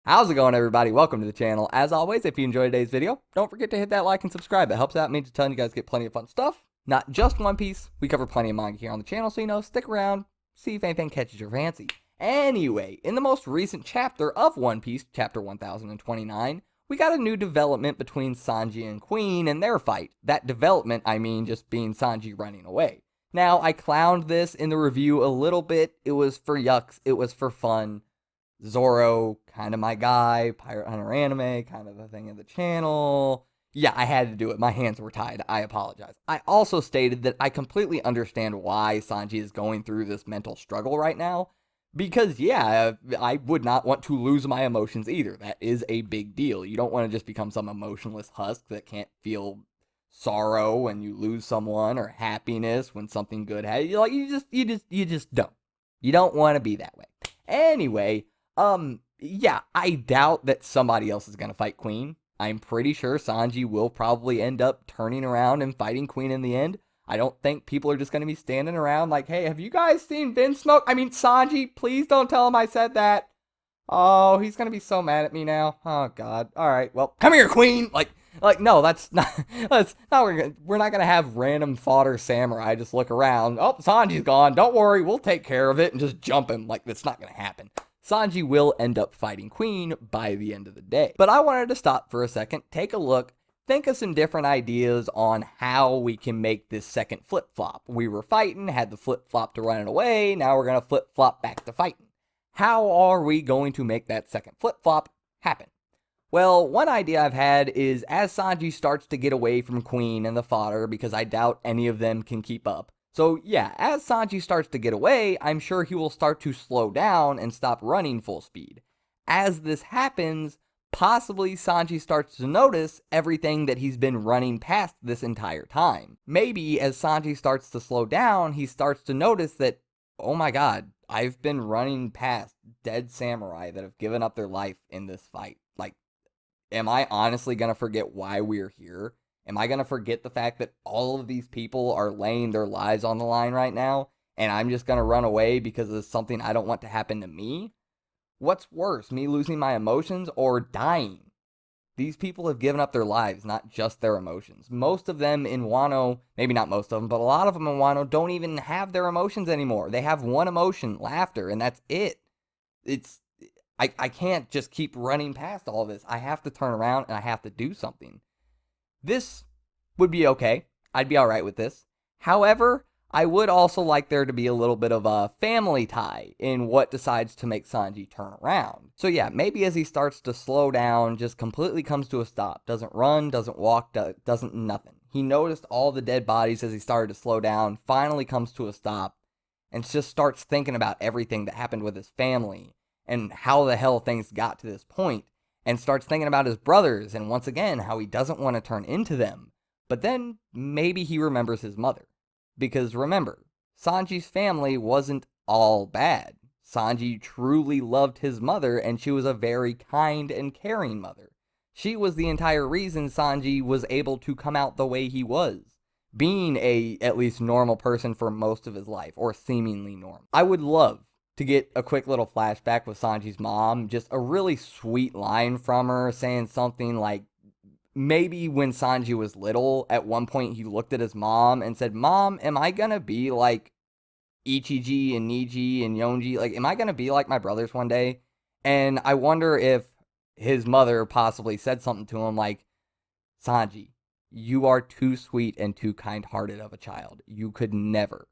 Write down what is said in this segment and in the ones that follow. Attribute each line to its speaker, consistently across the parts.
Speaker 1: How's it going, everybody? Welcome to the channel. As always, if you enjoyed today's video, don't forget to hit that like and subscribe. It helps out me a ton. You guys get plenty of fun stuff. Not just One Piece. We cover plenty of manga here on the channel, so stick around, see if anything catches your fancy. Anyway, in the most recent chapter of One Piece, chapter 1029, we got a new development between Sanji and Queen and their fight. That development, I mean, just being Sanji running away. Now, I clowned this in the review a little bit. It was for yucks. It was for fun. Zoro, kind of my guy. Pirate Hunter Anime, kind of a thing of the channel. Yeah, I had to do it. My hands were tied. I apologize. I also stated that I completely understand why Sanji is going through this mental struggle right now. Because, yeah, I would not want to lose my emotions either. That is a big deal. You don't want to just become some emotionless husk that can't feel sorrow when you lose someone or happiness when something good happens. Like, you just don't. You don't want to be that way. Anyway, yeah, I doubt that somebody else is going to fight Queen. I'm pretty sure Sanji will probably end up turning around and fighting Queen in the end. I don't think people are just going to be standing around like, hey, have you guys seen Smoke? I mean, Sanji, please don't tell him I said that. Oh, he's going to be so mad at me now. Oh, God. All right, well, come here, Queen. Like, no, that's not, we're not going to have random fodder samurai just look around. Oh, Sanji's gone. Don't worry, we'll take care of it and just jump him. Like, that's not going to happen. Sanji will end up fighting Queen by the end of the day. But I wanted to stop for a second, take a look, think of some different ideas on how we can make this second flip-flop. We were fighting, had the flip-flop to running away, now we're going to flip-flop back to fighting. How are we going to make that second flip-flop happen? Well, one idea I've had is as Sanji starts to get away from Queen and the fodder, because I doubt any of them can keep up. So yeah, as Sanji starts to get away, I'm sure he will start to slow down and stop running full speed. As this happens, possibly Sanji starts to notice everything that he's been running past this entire time. Maybe as Sanji starts to slow down, he starts to notice that, oh my god, I've been running past dead samurai that have given up their life in this fight. Like, am I honestly going to forget why we're here? Am I going to forget the fact that all of these people are laying their lives on the line right now, and I'm just going to run away because of something I don't want to happen to me? What's worse, me losing my emotions or dying? These people have given up their lives, not just their emotions. Most of them in Wano, maybe not most of them, but a lot of them in Wano don't even have their emotions anymore. They have one emotion, laughter, and that's it. I can't just keep running past all this. I have to turn around and I have to do something. This would be okay. I'd be alright with this. However, I would also like there to be a little bit of a family tie in what decides to make Sanji turn around. So yeah, maybe as he starts to slow down, just completely comes to a stop. Doesn't run, doesn't walk, doesn't nothing. He noticed all the dead bodies as he started to slow down, finally comes to a stop, and just starts thinking about everything that happened with his family and how the hell things got to this point, and starts thinking about his brothers and once again how he doesn't want to turn into them. But then maybe he remembers his mother. Because remember, Sanji's family wasn't all bad. Sanji truly loved his mother, and she was a very kind and caring mother. She was the entire reason Sanji was able to come out the way he was, being a at least normal person for most of his life, or seemingly normal. I would love to get a quick little flashback with Sanji's mom, just a really sweet line from her saying something like, maybe when Sanji was little, at one point he looked at his mom and said, Mom, am I gonna be like Ichiji and Niji and Yonji? Like, am I gonna be like my brothers one day? And I wonder if his mother possibly said something to him like, Sanji, you are too sweet and too kind-hearted of a child. You could never,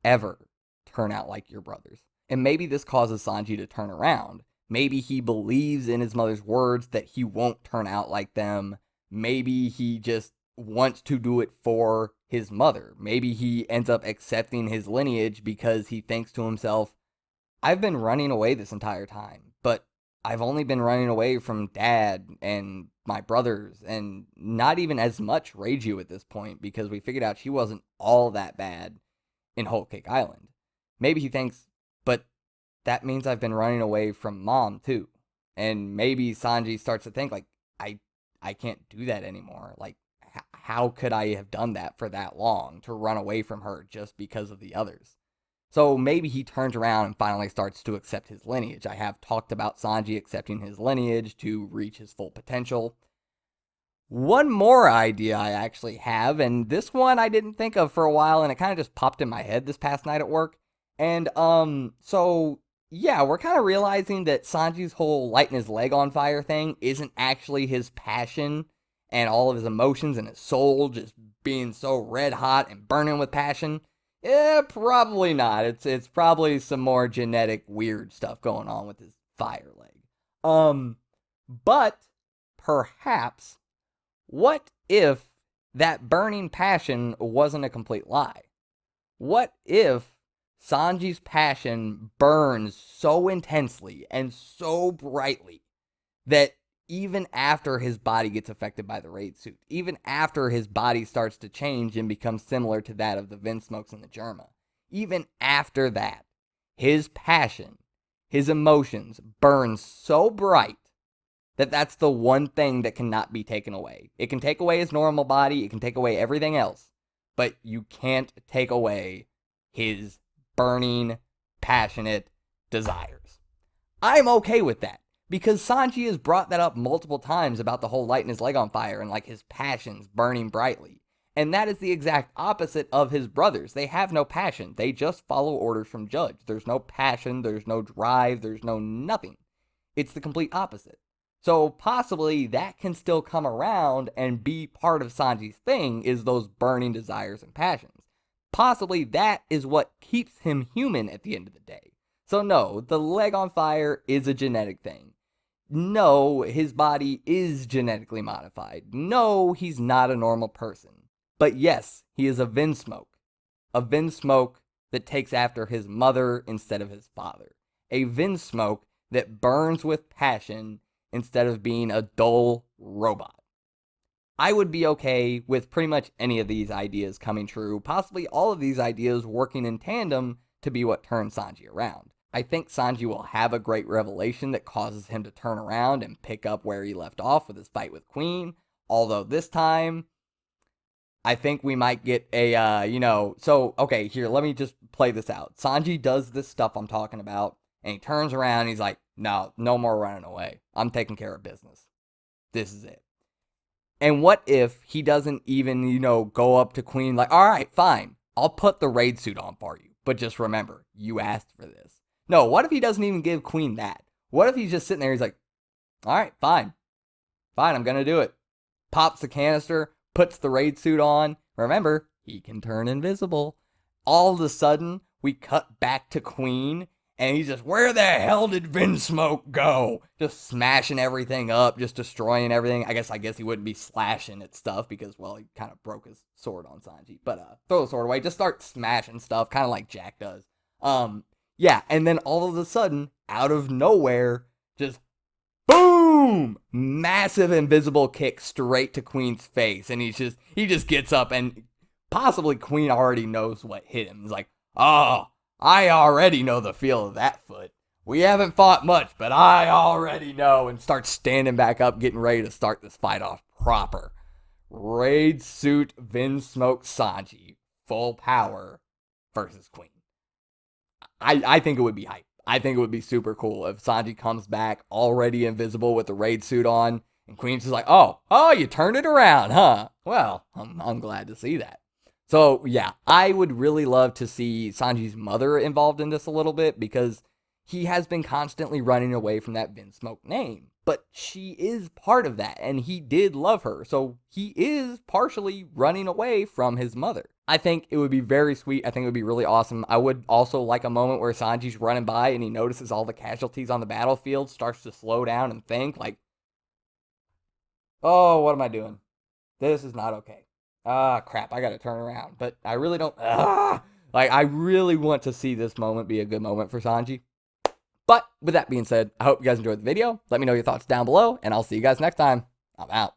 Speaker 1: ever turn out like your brothers. And maybe this causes Sanji to turn around. Maybe he believes in his mother's words that he won't turn out like them. Maybe he just wants to do it for his mother. Maybe he ends up accepting his lineage because he thinks to himself, I've been running away this entire time, but I've only been running away from Dad and my brothers, and not even as much Reiju at this point, because we figured out she wasn't all that bad in Whole Cake Island. Maybe he thinks, but that means I've been running away from Mom too. And maybe Sanji starts to think like, I can't do that anymore. Like, how could I have done that for that long, to run away from her just because of the others? So maybe he turns around and finally starts to accept his lineage. I have talked about Sanji accepting his lineage to reach his full potential. One more idea I actually have, and this one I didn't think of for a while, and it kind of just popped in my head this past night at work. And, so, yeah, we're kind of realizing that Sanji's whole lighting his leg on fire thing isn't actually his passion and all of his emotions and his soul just being so red hot and burning with passion. Yeah, probably not. It's probably some more genetic weird stuff going on with his fire leg. But perhaps, what if that burning passion wasn't a complete lie? What if Sanji's passion burns so intensely and so brightly that even after his body gets affected by the raid suit, even after his body starts to change and become similar to that of the Vinsmokes and the Germa, even after that, his passion, his emotions burn so bright that that's the one thing that cannot be taken away. It can take away his normal body, it can take away everything else, but you can't take away his burning, passionate desires. I'm okay with that, because Sanji has brought that up multiple times about the whole lighting his leg on fire and like his passions burning brightly. And that is the exact opposite of his brothers. They have no passion. They just follow orders from Judge. There's no passion, there's no drive, there's no nothing. It's the complete opposite. So possibly that can still come around and be part of Sanji's thing, is those burning desires and passions. Possibly that is what keeps him human at the end of the day. So no, the leg on fire is a genetic thing. No, his body is genetically modified. No, he's not a normal person. But yes, he is a Vinsmoke. A Vinsmoke that takes after his mother instead of his father. A Vinsmoke that burns with passion instead of being a dull robot. I would be okay with pretty much any of these ideas coming true, possibly all of these ideas working in tandem to be what turns Sanji around. I think Sanji will have a great revelation that causes him to turn around and pick up where he left off with his fight with Queen, although this time, I think we might get a, okay, here, let me just play this out. Sanji does this stuff I'm talking about, and he turns around and he's like, no more running away. I'm taking care of business. This is it. And what if he doesn't even, go up to Queen like, all right, fine, I'll put the raid suit on for you. But just remember, you asked for this. No, what if he doesn't even give Queen that? What if he's just sitting there, he's like, all right, fine, I'm going to do it. Pops the canister, puts the raid suit on. Remember, he can turn invisible. All of a sudden, we cut back to Queen, and he's just, where the hell did Vinsmoke go? Just smashing everything up, just destroying everything. I guess he wouldn't be slashing at stuff because, well, he kind of broke his sword on Sanji. But throw the sword away. Just start smashing stuff, kind of like Jack does. Yeah, and then all of a sudden, out of nowhere, just boom! Massive invisible kick straight to Queen's face. And he just gets up, and possibly Queen already knows what hit him. He's like, oh, I already know the feel of that foot. We haven't fought much, but I already know. And starts standing back up, getting ready to start this fight off proper. Raid suit Vinsmoke Sanji. Full power versus Queen. I think it would be hype. I think it would be super cool if Sanji comes back already invisible with the raid suit on. And Queen's just like, oh, you turned it around, huh? Well, I'm glad to see that. So, yeah, I would really love to see Sanji's mother involved in this a little bit, because he has been constantly running away from that Vinsmoke name. But she is part of that, and he did love her, so he is partially running away from his mother. I think it would be very sweet. I think it would be really awesome. I would also like a moment where Sanji's running by and he notices all the casualties on the battlefield, starts to slow down and think, like, oh, what am I doing? This is not okay. Crap, I gotta turn around. But I really don't, I really want to see this moment be a good moment for Sanji. But with that being said, I hope you guys enjoyed the video. Let me know your thoughts down below, and I'll see you guys next time. I'm out.